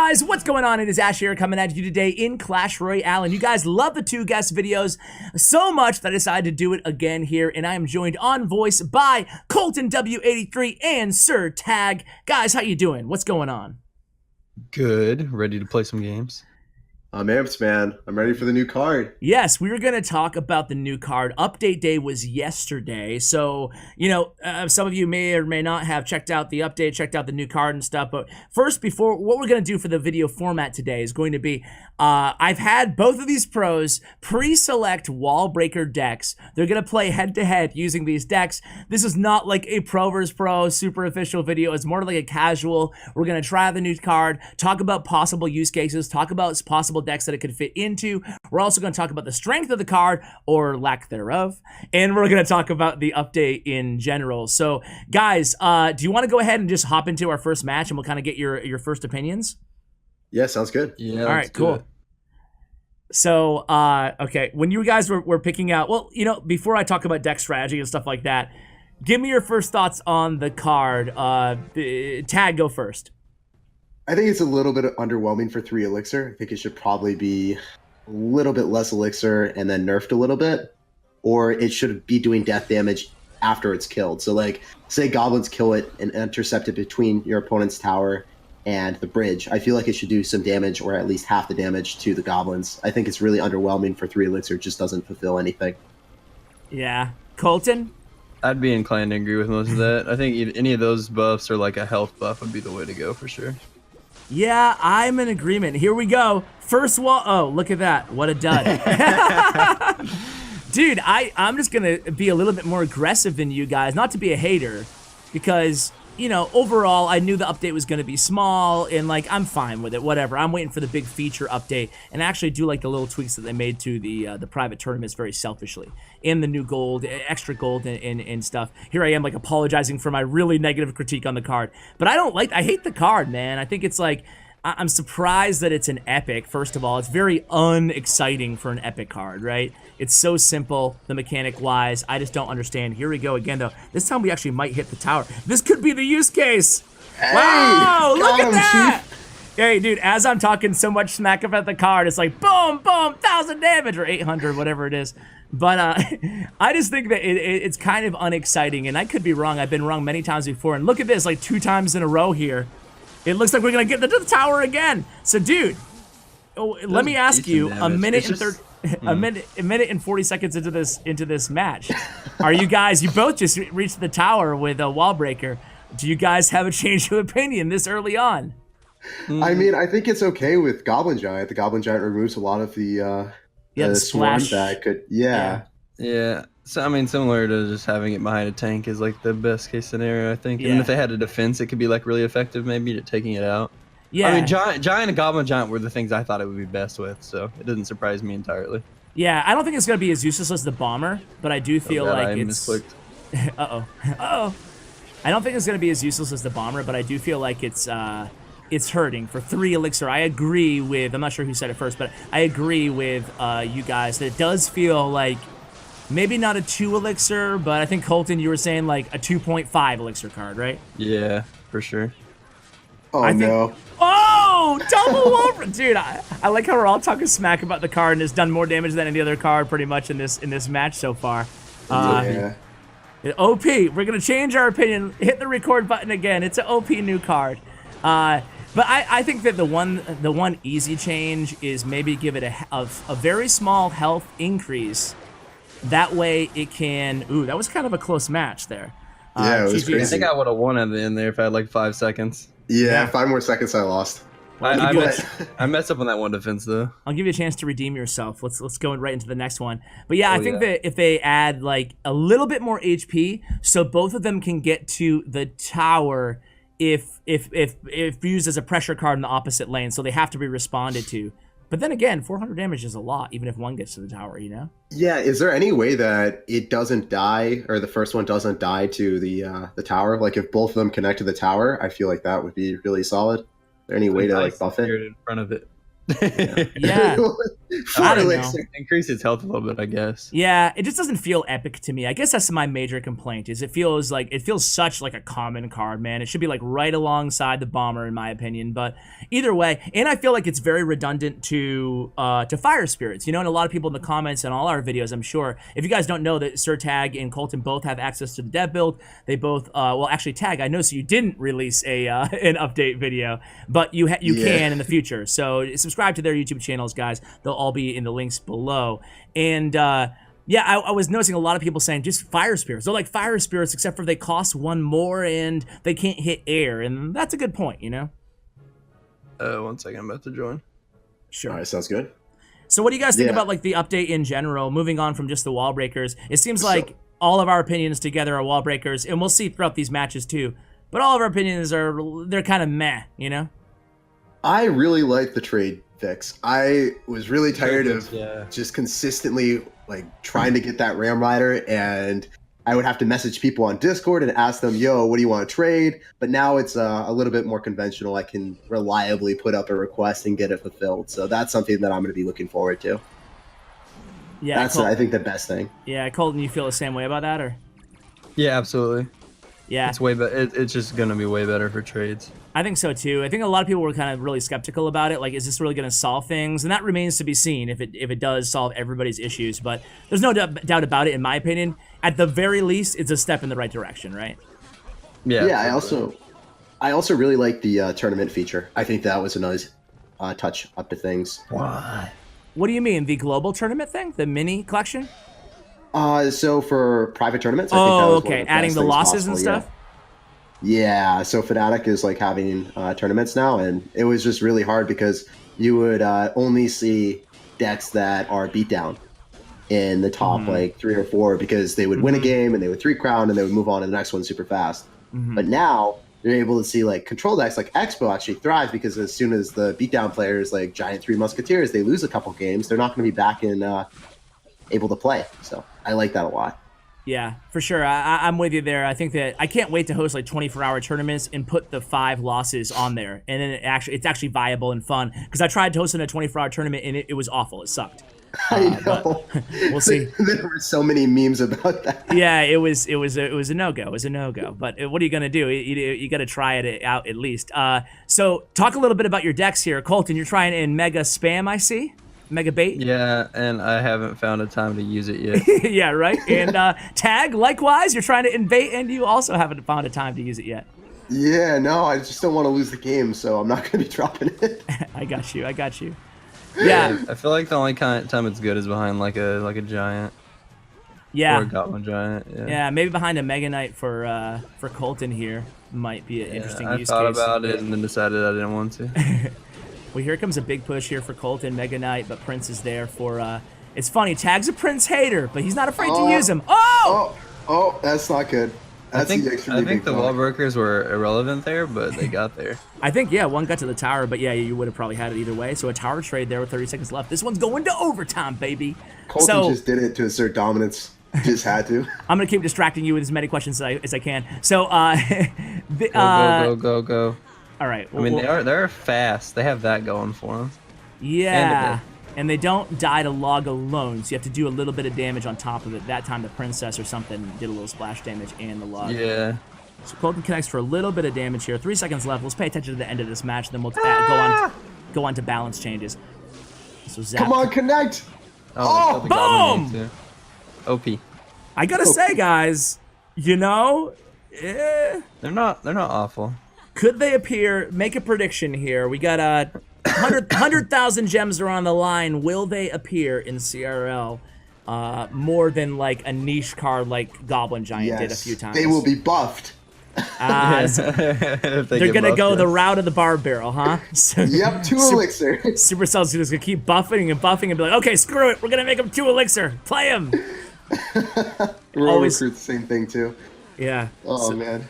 guys, what's going on? It is Ash here coming at you today in Clash Royale, and you guys love the two guest videos so much that I decided to do it again here, and I am joined on voice by Coltonw83 and SirTag. Guys, how you doing? What's going on? Good. Ready to play some games? I'm amped, man. I'm ready for the new card. Yes, we were going to talk about the new card. Update day was yesterday, so, you know, some of you may or may not have checked out the update, checked out the new card and stuff, but first, before, what we're going to do for the video format today is going to be, I've had both of these pros pre-select wall breaker decks. They're going to play head-to-head using these decks. This is not like a pro versus pro super official video. It's more like a casual. We're going to try out the new card, talk about possible use cases, talk about possible decks that it could fit into. We're also going to talk about the strength of the card or lack thereof, and we're going to talk about the update in general. So guys, do you want to go ahead and just hop into our first match and we'll kind of get your first opinions? Yeah, sounds good. Yeah. All right, cool. So, okay, when you guys were picking out, well, you know, before I talk about deck strategy and stuff like that, give me your first thoughts on the card. Tag, go first. I think it's a little bit underwhelming for 3 Elixir. I think it should probably be a little bit less Elixir and then nerfed a little bit. Or it should be doing death damage after it's killed. So, like, say goblins kill it and intercept it between your opponent's tower and the bridge. I feel like it should do some damage or at least half the damage to the goblins. I think it's really underwhelming for 3 Elixir. It just doesn't fulfill anything. Yeah. Colton? I'd be inclined to agree with most of that. I think any of those buffs or like a health buff would be the way to go for sure. Yeah, I'm in agreement. Here we go. First wall. Oh, look at that. What a dud. Dude, I'm just going to be a little bit more aggressive than you guys. Not to be a hater, because, you know, overall, I knew the update was going to be small, and, like, I'm fine with it. Whatever. I'm waiting for the big feature update, and I actually do like the little tweaks that they made to the private tournaments very selfishly. And the new gold, extra gold and stuff. Here I am, like, apologizing for my really negative critique on the card. But I hate the card, man. I think it's like, I'm surprised that it's an epic, first of all. It's very unexciting for an epic card, right? It's so simple, the mechanic-wise. I just don't understand. Here we go again, though. This time we actually might hit the tower. This could be the use case. Hey, wow, look at that. Chief. Hey, dude, as I'm talking so much smack about the card, it's like, boom, boom, 1,000 damage, or 800, whatever it is. But I just think that it's kind of unexciting, and I could be wrong. I've been wrong many times before. And look at this, like 2 times in a row here. It looks like we're going to get to the tower again. So, dude, let me ask you, a minute and 40 seconds into this match, are you guys, you both just reached the tower with a wall breaker. Do you guys have a change of opinion this early on? I mean, I think it's okay with Goblin Giant. The Goblin Giant removes a lot of the swarm that could, yeah. So, I mean, similar to just having it behind a tank is like the best case scenario, I think. Yeah. And if they had a defense, it could be like really effective maybe at taking it out. Yeah. I mean, Giant and Goblin Giant were the things I thought it would be best with, so it doesn't surprise me entirely. Yeah, I don't think it's going to be as useless as the bomber, but I do feel like it's... Uh-oh. Uh-oh. I don't think it's going to be as useless as the bomber, but I do feel like it's hurting for 3 Elixir. I agree with, I'm not sure who said it first, but I agree with you guys that it does feel like maybe not a 2 Elixir, but I think, Colton, you were saying like a 2.5 Elixir card, right? Yeah, for sure. Oh, no. Oh, double over. Dude, I like how we're all talking smack about the card, and it's done more damage than any other card pretty much in this match so far. Yeah. OP, we're going to change our opinion. Hit the record button again. It's an OP new card. But I think that the one easy change is maybe give it a very small health increase. That way it can... Ooh, that was kind of a close match there. Yeah, it was crazy. I think I would have won at the end there if I had like 5 seconds. Yeah, 5 more seconds I lost. I messed up on that one defense though. I'll give you a chance to redeem yourself. Let's go right into the next one. But yeah, I think that if they add like a little bit more HP, so both of them can get to the tower if used as a pressure card in the opposite lane, so they have to be responded to. But then again, 400 damage is a lot, even if one gets to the tower, you know? Yeah, is there any way that it doesn't die, or the first one doesn't die to the tower? Like, if both of them connect to the tower, I feel like that would be really solid. Is there any way to, like, buff it? In front of it. Yeah. I don't know. elixir. Increase its health a little bit, I guess. Yeah, it just doesn't feel epic to me. I guess that's my major complaint. Is it feels such like a common card, man. It should be like right alongside the bomber, in my opinion. But either way, and I feel like it's very redundant to fire spirits. You know, and a lot of people in the comments and all our videos, I'm sure. If you guys don't know that SirTag and Colton both have access to the dev build, they both well actually Tag. I know, so you didn't release a an update video, but you can in the future. So subscribe to their YouTube channels, guys. They'll all be in the links below. And yeah, I was noticing a lot of people saying just fire spirits. They're like fire spirits, except for they cost one more and they can't hit air. And that's a good point, you know? 1 second, I'm about to join. Sure. All right, sounds good. So what do you guys think Yeah. about like the update in general, moving on from just the wall breakers? It seems like all of our opinions together are wall breakers, and we'll see throughout these matches too. But all of our opinions they're kind of meh, you know? I really like the trade fix. I was really tired of Yeah. just consistently like trying to get that Ram Rider, and I would have to message people on Discord and ask them, yo, what do you want to trade? But now it's a little bit more conventional. I can reliably put up a request and get it fulfilled. So that's something that I'm going to be looking forward to. Yeah, That's, I think, the best thing. Yeah, Colton, you feel the same way about that, or? Yeah, absolutely. Yeah. It's way better. It's just gonna be way better for trades. I think so too. I think a lot of people were kind of really skeptical about it. Like, is this really going to solve things? And that remains to be seen if it does solve everybody's issues. But there's no doubt about it, in my opinion. At the very least, it's a step in the right direction, right? Yeah. Yeah, I also really like the tournament feature. I think that was a nice touch up to things. Why? What do you mean, the global tournament thing, the mini collection? So for private tournaments, I think that was one of okay, the adding best the things losses possible, and stuff. Yeah, so Fnatic is like having tournaments now, and it was just really hard because you would only see decks that are beat down in the top like 3 or 4 because they would win a game and they would 3-crown and they would move on to the next one super fast. But now you're able to see like control decks like Expo actually thrive because as soon as the beatdown players like Giant 3 Musketeers, they lose a couple games, they're not going to be back in able to play. So I like that a lot. Yeah, for sure. I'm with you there. I think that I can't wait to host like 24-hour tournaments and put the 5 losses on there, and then it's actually viable and fun. Because I tried hosting a 24-hour tournament and it was awful. It sucked. I know. We'll see. There were so many memes about that. Yeah, it was a no-go. It was a no-go. But what are you gonna do? You got to try it out at least. So talk a little bit about your decks here, Colton. You're trying in Mega Spam, I see. Mega Bait. Yeah, and I haven't found a time to use it yet. Yeah, right. And Tag, likewise, you're trying to invade, and you also haven't found a time to use it yet. Yeah, no, I just don't want to lose the game, so I'm not going to be dropping it. I got you. Yeah. I feel like the only time it's good is behind like a giant. Yeah. Or a goblin giant. Yeah. Yeah, maybe behind a Mega Knight for Colton here might be an interesting use case. I thought about it and then decided I didn't want to. Well, here comes a big push here for Colton, Mega Knight, but Prince is there for, it's funny, Tag's a Prince hater, but he's not afraid to use him. Oh, that's not good. That's I think the wall breakers were irrelevant there, but they got there. I think, yeah, one got to the tower, but yeah, you would have probably had it either way. So a tower trade there with 30 seconds left. This one's going to overtime, baby. Colton just did it to assert dominance. Just had to. I'm going to keep distracting you with as many questions as I can. So, Go. All right. I mean, they're fast. They have that going for them. Yeah. And they don't die to log alone, so you have to do a little bit of damage on top of it. That time the princess or something did a little splash damage and the log. Yeah. So Colton connects for a little bit of damage here. 3 seconds left. Let's pay attention to the end of this match, then we'll go on to balance changes. So Zap. Come on, connect! Boom! OP. I gotta say, guys, you know, They're not awful. could they appear? Make a prediction here. We got 100,000 gems are on the line. Will they appear in CRL more than like a niche card like Goblin Giant did a few times? They will be buffed. They're gonna go the route of the barb barrel, huh? So, Yep, 2 elixir. Supercell's just gonna keep buffing and buffing and be like, okay, screw it, we're gonna make him 2 elixir. Play him. Always recruit the same thing too. Yeah. Oh man.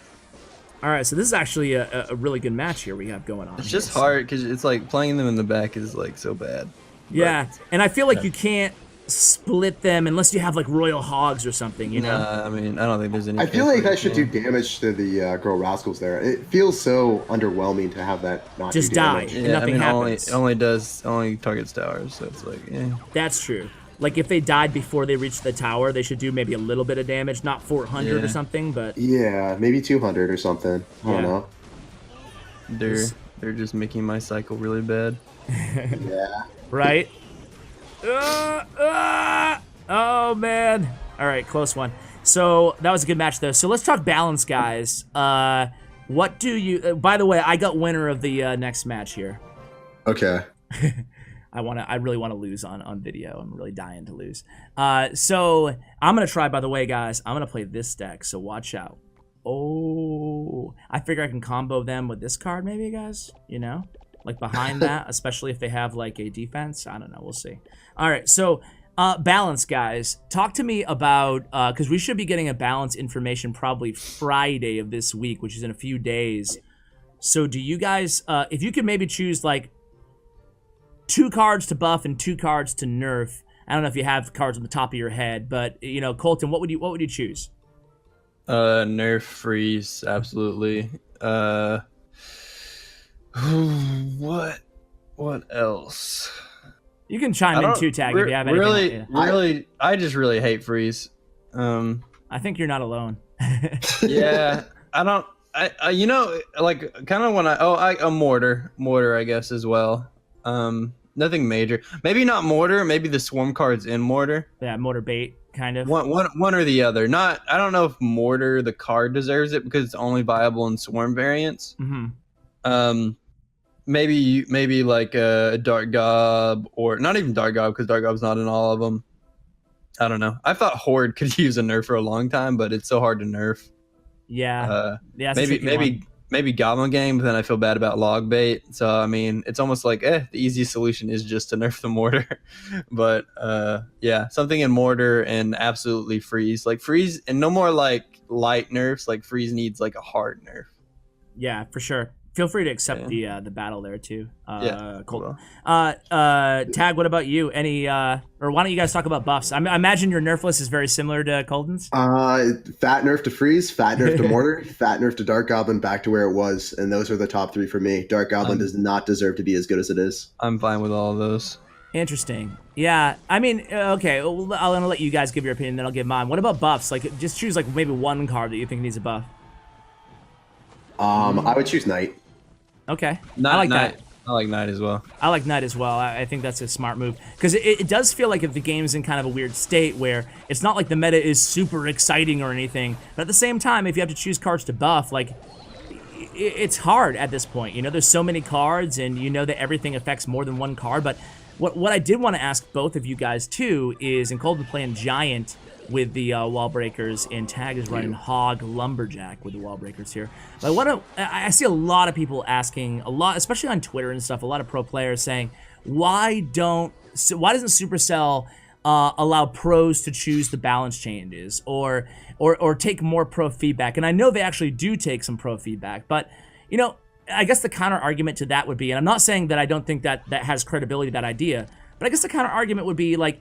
All right, so this is actually a really good match here we have going on. It's just hard because it's like playing them in the back is like so bad. Yeah, and I feel like you can't split them unless you have like royal hogs or something, you know? I mean, I don't think there's any. I feel case like where that should you do damage to the Girl Rascals there. It feels so underwhelming to have that not Just do die. damage. And Yeah, I nothing mean, happens. only targets towers, so it's like, yeah. That's true. Like if they died before they reached the tower, they should do maybe a little bit of damage, not 400 or Yeah. something, but Yeah, maybe 200 or something. I don't Yeah. know. They're just making my cycle really bad. Yeah. right? Oh man. All right, close one. So that was a good match though. So let's talk balance, guys. What do you? By the way, I got winner of the next match here. Okay. I really want to lose on video. I'm really dying to lose. So I'm gonna try. By the way, guys, I'm gonna play this deck. So watch out. Oh, I figure I can combo them with this card, maybe, guys. You know, like behind that, especially if they have like a defense. I don't know. We'll see. All right, so balance, guys. Talk to me about because we should be getting a balance information probably Friday of this week, which is in a few days. So do you guys, if you could maybe choose like 2 cards to buff and 2 cards to nerf. I don't know if you have cards on the top of your head, but you know, Colton, what would you choose? Nerf, freeze, absolutely. What else? You can chime in too, Tag, if you have anything. Really, I just really hate freeze. I think you're not alone. Yeah, I you know, like kind of when a mortar, I guess as well. Nothing major. Maybe not mortar. Maybe the swarm cards in mortar. Yeah, mortar bait, kind of. One or the other. Not. I don't know if mortar the card deserves it because it's only viable in swarm variants. Mm-hmm. Maybe like a dark gob or not even dark gob because dark gob's not in all of them. I don't know. I thought horde could use a nerf for a long time, but it's so hard to nerf. Yeah. Yeah. Maybe Goblin Game, but then I feel bad about log bait. So I mean, it's almost like the easiest solution is just to nerf the mortar. But yeah, something in mortar and absolutely freeze. Like freeze and no more like light nerfs. Like freeze needs like a hard nerf. Yeah, for sure. Feel free to accept the battle there too. Yeah. Cool. Tag, what about you? Any or why don't you guys talk about buffs? I imagine your nerf list is very similar to Colton's. Fat nerf to freeze, fat nerf to mortar, fat nerf to dark goblin, back to where it was, and those are the top 3 for me. Dark goblin does not deserve to be as good as it is. I'm fine with all of those. Interesting. Yeah, I mean, okay, well, I'll let you guys give your opinion, then I'll give mine. What about buffs? Like, just choose like maybe one card that you think needs a buff. I would choose Knight. Okay, I like that. I like Knight as well. I like Knight as well. I think that's a smart move because it does feel like if the game's in kind of a weird state where it's not like the meta is super exciting or anything, but at the same time, if you have to choose cards to buff, like it's hard at this point. You know, there's so many cards, and you know that everything affects more than one card. But what I did want to ask both of you guys too is, and Colton playing Giant with the wall breakers, and Tag is running Hog Lumberjack with the wall breakers here. But I see a lot of people asking, especially on Twitter and stuff, a lot of pro players saying, why doesn't Supercell allow pros to choose the balance changes or take more pro feedback? And I know they actually do take some pro feedback, but you know, I guess the counter argument to that would be, and I'm not saying that I don't think that has credibility, that idea, but I guess the counter argument would be like,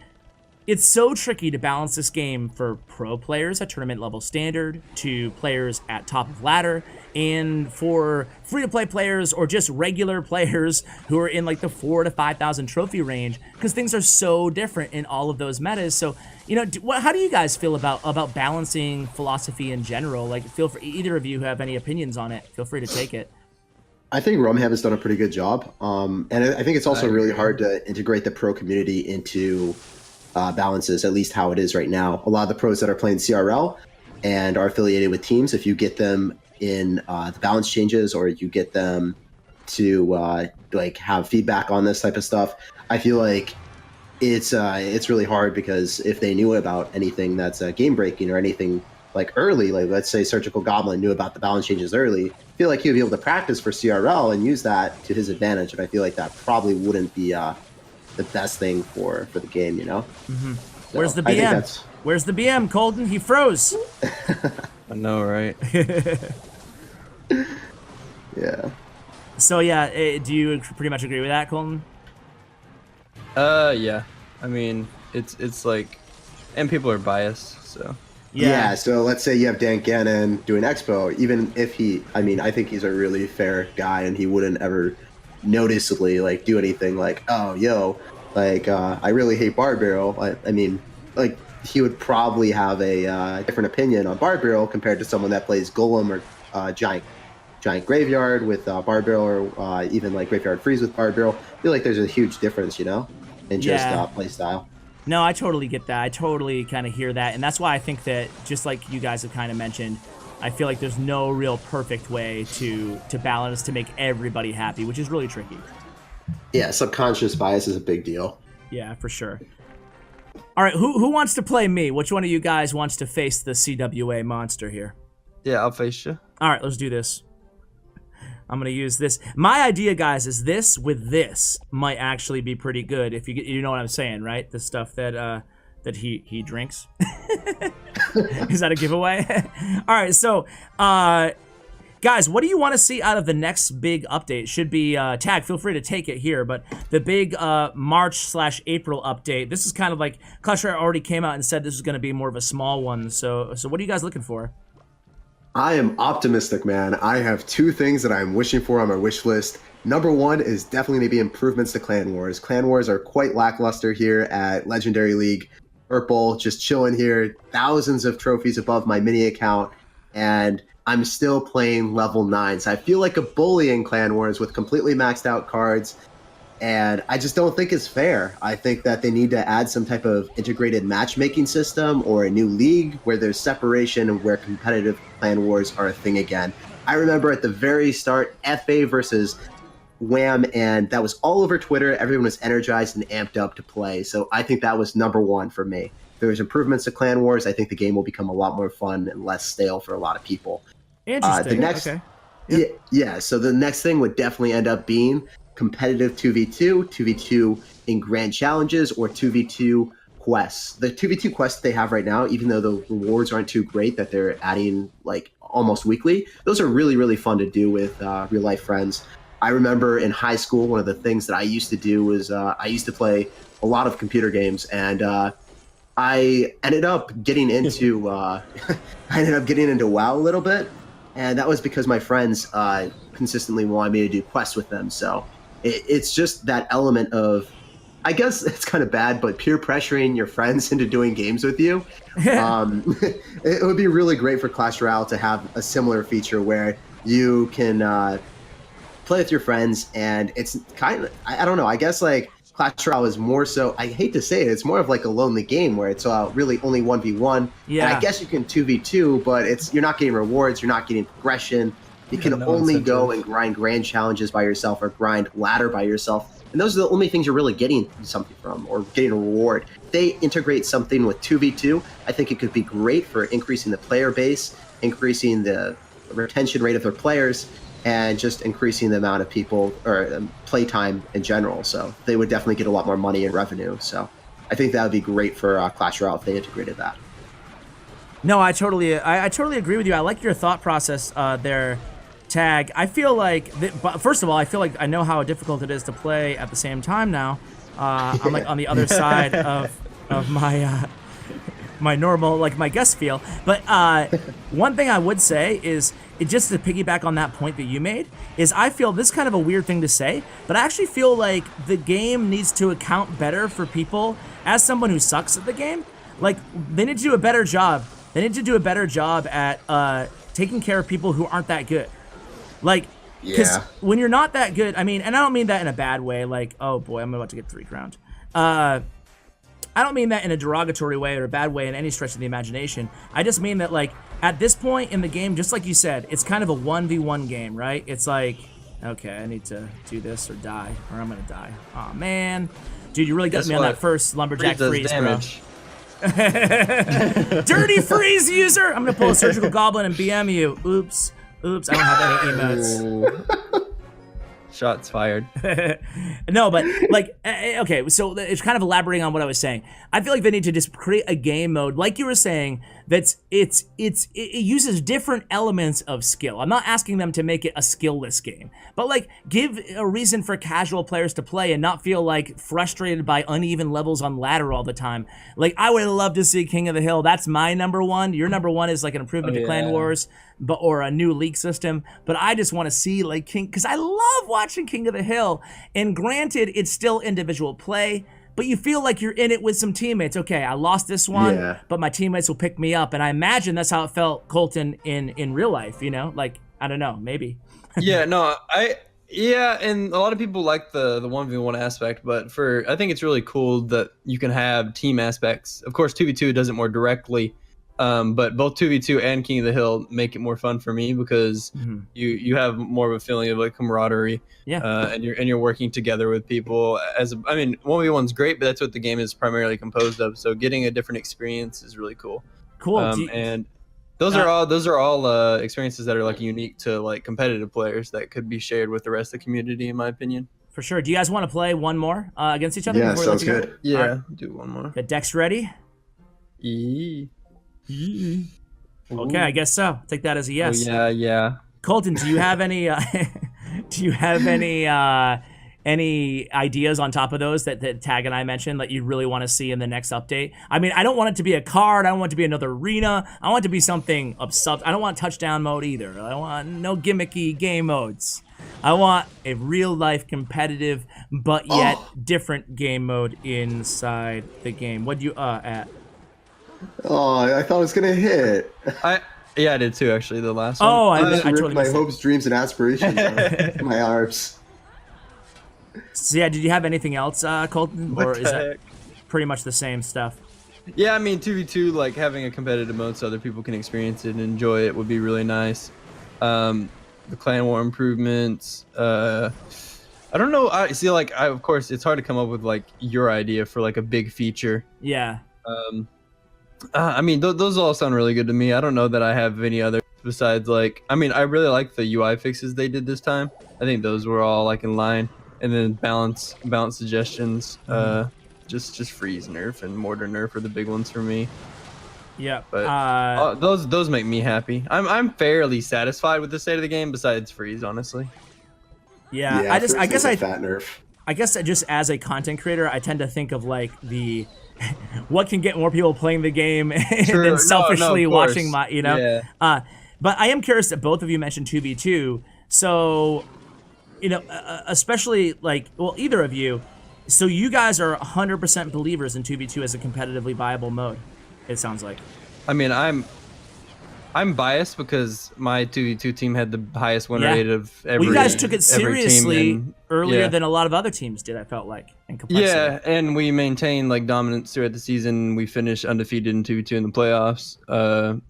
it's so tricky to balance this game for pro players at tournament level standard, to players at top of ladder, and for free-to-play players or just regular players who are in like the 4,000 to 5,000 trophy range, because things are so different in all of those metas. So, you know, how do you guys feel about balancing philosophy in general? Like, feel free, either of you who have any opinions on it, feel free to take it. I think Rumham has done a pretty good job, and I think it's also really hard to integrate the pro community into balances, at least how it is right now. A lot of the pros that are playing CRL and are affiliated with teams, if you get them in the balance changes, or you get them to like have feedback on this type of stuff, I feel like it's really hard, because if they knew about anything that's game breaking or anything like early, like let's say Surgical Goblin knew about the balance changes early, I feel like he would be able to practice for CRL and use that to his advantage. And I feel like that probably wouldn't be the best thing for the game, you know? Mm-hmm. So where's the BM? Where's the BM, Colton? He froze. I know, right? Yeah. So yeah, do you pretty much agree with that, Colton? Yeah. I mean, it's like, and people are biased, so. Yeah. So let's say you have Dan Gannon doing Expo. Even if I think he's a really fair guy, and he wouldn't ever noticeably like do anything like, oh, yo, like I really hate Bar Barrel. I mean, like he would probably have a different opinion on Bar Barrel compared to someone that plays Golem or Giant Graveyard with Bar Barrel, or even like Graveyard Freeze with Bar Barrel. I feel like there's a huge difference, you know, in just play style. No, I totally get that. I totally kind of hear that. And that's why I think that, just like you guys have kind of mentioned, I feel like there's no real perfect way to balance to make everybody happy, which is really tricky. Yeah, subconscious bias is a big deal. Yeah, for sure. All right, who wants to play me? Which one of you guys wants to face the CWA monster here? Yeah, I'll face you. All right, let's do this. I'm going to use this. My idea, guys, is this with this might actually be pretty good, if you know what I'm saying, right? The stuff that he drinks. Is that a giveaway? All right, so guys, what do you want to see out of the next big update? Should be Tag, feel free to take it here, but the big March/April update. This is kind of like Clash Royale already came out and said this is going to be more of a small one. So what are you guys looking for? I am optimistic, man. I have two things that I'm wishing for on my wish list. Number one is definitely going to be improvements to Clan Wars. Clan Wars are quite lackluster here at Legendary League Purple, just chilling here, thousands of trophies above my mini account, and I'm still playing level 9. So I feel like a bully in Clan Wars with completely maxed out cards, and I just don't think it's fair. I think that they need to add some type of integrated matchmaking system or a new league where there's separation and where competitive Clan Wars are a thing again. I remember at the very start, FA versus Wham, and that was all over Twitter. Everyone was energized and amped up to play. So I think that was number one for me. If there's improvements to Clan Wars, I think the game will become a lot more fun and less stale for a lot of people. Interesting. The next, okay. Yeah. So the next thing would definitely end up being competitive 2v2, 2v2 in grand challenges, or 2v2 quests. The 2v2 quests they have right now, even though the rewards aren't too great that they're adding like almost weekly, those are really, really fun to do with real life friends. I remember in high school, one of the things that I used to do was I used to play a lot of computer games, and I ended up getting into WoW a little bit, and that was because my friends consistently wanted me to do quests with them. So it's just that element of, I guess it's kind of bad, but peer pressuring your friends into doing games with you. It would be really great for Clash Royale to have a similar feature where you can play with your friends, and it's kind of, I don't know, I guess like Clash Royale is more so, I hate to say it, it's more of like a lonely game where it's really only 1v1. Yeah. And I guess you can 2v2, but you're not getting rewards, you're not getting progression. You can only go and grind grand challenges by yourself or grind ladder by yourself. And those are the only things you're really getting something from or getting a reward. If they integrate something with 2v2, I think it could be great for increasing the player base, increasing the retention rate of their players, and just increasing the amount of people or playtime in general. So they would definitely get a lot more money and revenue. So I think that would be great for Clash Royale if they integrated that. No, I totally agree with you. I like your thought process there, Tag. I feel like, first of all, I feel like I know how difficult it is to play at the same time now. I'm like on the other side of my my normal, like my guest feel. But one thing I would say is, just to piggyback on that point that you made, is I feel this is kind of a weird thing to say, but I actually feel like the game needs to account better for people. As someone who sucks at the game, like they need to do a better job. They need to do a better job at taking care of people who aren't that good. Like, because when you're not that good, I mean, and I don't mean that in a bad way, like, oh boy, I'm about to get 3 crowned. I don't mean that in a derogatory way or a bad way in any stretch of the imagination. I just mean that, like, at this point in the game, just like you said, it's kind of a 1v1 game, right? It's like, okay, I need to do this or die, or I'm gonna die. Aw, man. Dude, you really got me on that first lumberjack freeze, bro. Dirty freeze user! I'm gonna pull a surgical goblin and BM you. Oops. Oops, I don't have any emotes. Shots fired. No, but like, okay, so it's kind of elaborating on what I was saying. I feel like they need to just create a game mode, like you were saying, it uses different elements of skill. I'm not asking them to make it a skillless game, but like give a reason for casual players to play and not feel like frustrated by uneven levels on ladder all the time. Like I would love to see King of the Hill. That's my number one. Your number one is like an improvement to Clan Wars, or a new league system. But I just want to see like King, because I love watching King of the Hill. And granted, it's still individual play, but you feel like you're in it with some teammates. Okay, I lost this one, but my teammates will pick me up. And I imagine that's how it felt, Colton, in real life, you know? Like, I don't know, maybe. Yeah, no, and a lot of people like the 1v1 aspect, but I think it's really cool that you can have team aspects. Of course, 2v2 does it more directly, but both 2v2 and King of the Hill make it more fun for me because you have more of a feeling of like camaraderie. Yeah. And you're working together with people. 1v1's great, but that's what the game is primarily composed of. So getting a different experience is really cool. Cool. And those are all experiences that are like unique to like competitive players that could be shared with the rest of the community, in my opinion. For sure. Do you guys want to play one more against each other? Yeah, sounds good. Yeah, right. Do one more. Get Dex ready? Okay, I guess so. Take that as a yes. Oh, yeah. Colton, do you have any any ideas on top of those that Tag and I mentioned that you really want to see in the next update? I mean, I don't want it to be a card. I don't want it to be another arena. I want it to be something of I don't want touchdown mode either. I want no gimmicky game modes. I want a real life competitive but yet different game mode inside the game. What do you at? Oh, I thought it was gonna hit. I did too, actually, the last one. Oh, I ripped totally my hopes, dreams, and aspirations out of my arms. So yeah, did you have anything else, Colton, or is that pretty much the same stuff? Yeah, I mean 2v2, like having a competitive mode so other people can experience it and enjoy it would be really nice. The clan war improvements. I don't know. Of course, it's hard to come up with like your idea for like a big feature. Yeah. I mean, those all sound really good to me. I don't know that I have any other besides like. I mean, I really like the UI fixes they did this time. I think those were all like in line. And then balance suggestions. Just freeze nerf and mortar nerf are the big ones for me. Yeah. But those make me happy. I'm fairly satisfied with the state of the game besides freeze, honestly. Yeah. I guess fat nerf. I guess just as a content creator, I tend to think of like the what can get more people playing the game and then selfishly watching my, you know. Yeah. But I am curious that both of you mentioned 2v2. So, you know, especially like, well, either of you. So you guys are 100% believers in 2v2 as a competitively viable mode, it sounds like. I mean, I'm biased because my 2v2 team had the highest win rate of every. Well, you guys took it seriously earlier than a lot of other teams did, I felt like, in complexity. Yeah, and we maintained like dominance throughout the season. We finished undefeated in 2v2 in the playoffs.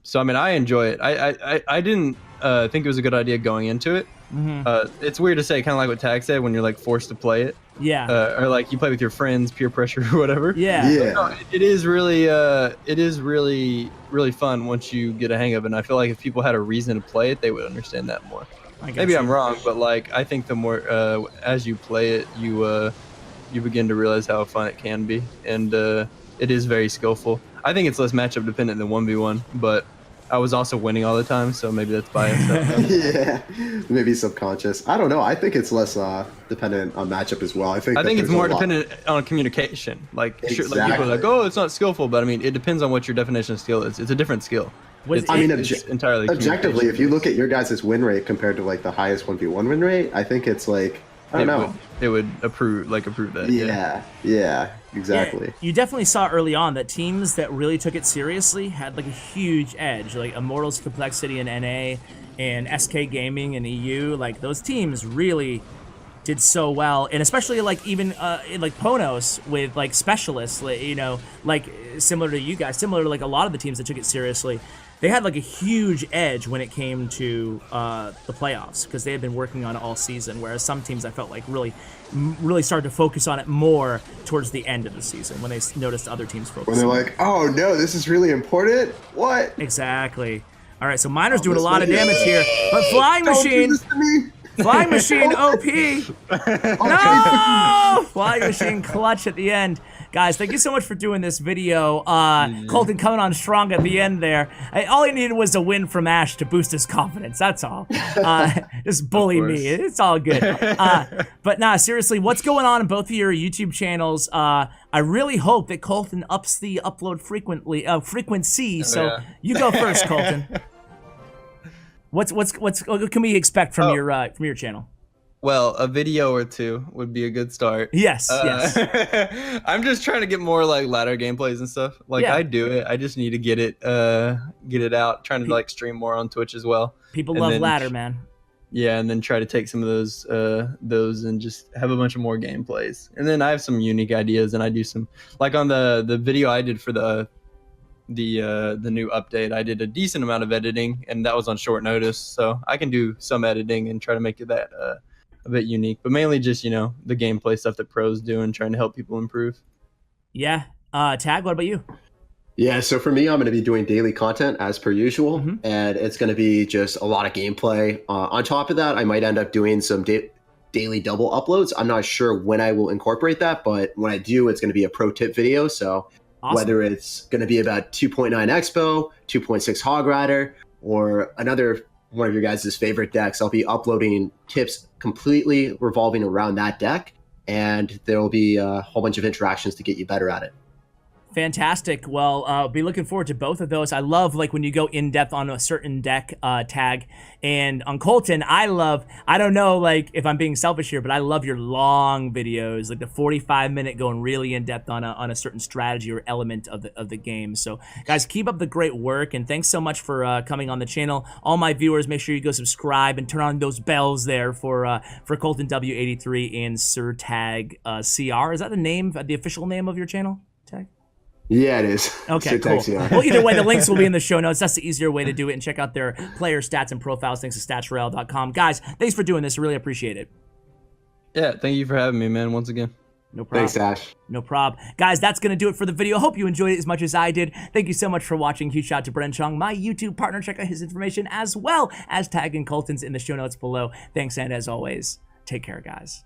So I mean, I enjoy it. I didn't think it was a good idea going into it. It's weird to say, kind of like what Tag said, when you're like forced to play it. Yeah. Or like you play with your friends, peer pressure or whatever. Yeah. No, it is really fun once you get a hang of it. And I feel like if people had a reason to play it, they would understand that more. Maybe I'm wrong, but like I think the more as you play it, you begin to realize how fun it can be, and it is very skillful. I think it's less matchup dependent than 1v1, but I was also winning all the time, so maybe that's biased. Yeah, maybe subconscious. I don't know. I think it's less dependent on matchup as well. I think it's more dependent on communication. Like, sure, like people are like, oh, it's not skillful, but I mean, it depends on what your definition of skill is. It's a different skill. It's entirely objectively, if you look at your guys' win rate compared to like the highest 1v1 win rate, I think it's like, I don't know. It would approve that. Yeah, exactly. Yeah, you definitely saw early on that teams that really took it seriously had like a huge edge. Like Immortals Complexity in NA and SK Gaming in EU. Like those teams really did so well, and especially like even like Ponos with like specialists, you know, like similar to you guys, similar to like a lot of the teams that took it seriously. They had like a huge edge when it came to the playoffs because they had been working on it all season, whereas some teams I felt like really started to focus on it more towards the end of the season when they noticed other teams focusing. When they're like, oh no, this is really important? What? Exactly. All right, so Miner's doing a lot of damage here, but Flying Machine... Flying Machine OP! No! Flying Machine clutch at the end. Guys, thank you so much for doing this video. Colton coming on strong at the end there. All he needed was a win from Ash to boost his confidence. That's all. Just bully me. It's all good. But nah, seriously, what's going on in both of your YouTube channels? I really hope that Colton ups the upload frequency. So you go first, Colton. What can we expect from your channel? Well, a video or two would be a good start. Yes, yes. I'm just trying to get more like ladder gameplays and stuff. Like I do it. I just need to get it out. Trying to like stream more on Twitch as well. People love ladder, man. Yeah, and then try to take some of those and just have a bunch of more gameplays. And then I have some unique ideas, and I do some like on the video I did for the new update. I did a decent amount of editing, and that was on short notice, so I can do some editing and try to make it that a bit unique, but mainly just the gameplay stuff that pros do and trying to help people improve. Yeah. Tag, what about you? Yeah, so for me, I'm going to be doing daily content as per usual, and it's going to be just a lot of gameplay. On top of that, I might end up doing some daily double uploads. I'm not sure when I will incorporate that, but when I do, it's going to be a pro tip video. So awesome. Whether it's going to be about 2.9 Expo, 2.6 Hog Rider, or another one of your guys' favorite decks, I'll be uploading tips completely revolving around that deck, and there will be a whole bunch of interactions to get you better at it. Fantastic. Well, I'll be looking forward to both of those. I love like when you go in depth on a certain deck, Tag, and on Colton, I don't know like if I'm being selfish here, but I love your long videos, like the 45-minute going really in depth on a certain strategy or element of the game. So guys, keep up the great work, and thanks so much for coming on the channel. All my viewers, make sure you go subscribe and turn on those bells there for Coltonw83 and SirTag CR. Is that the official name of your channel, Tag? Yeah, it is. Okay, cool. Well, either way, the links will be in the show notes. That's the easier way to do it. And check out their player stats and profiles. Thanks to statsroyale.com. Guys, thanks for doing this. Really appreciate it. Yeah, thank you for having me, man, once again. No problem. Thanks, Ash. No problem. Guys, that's going to do it for the video. Hope you enjoyed it as much as I did. Thank you so much for watching. Huge shout out to Bren Chong, my YouTube partner. Check out his information as well as Tag and Colton's in the show notes below. Thanks, and as always, take care, guys.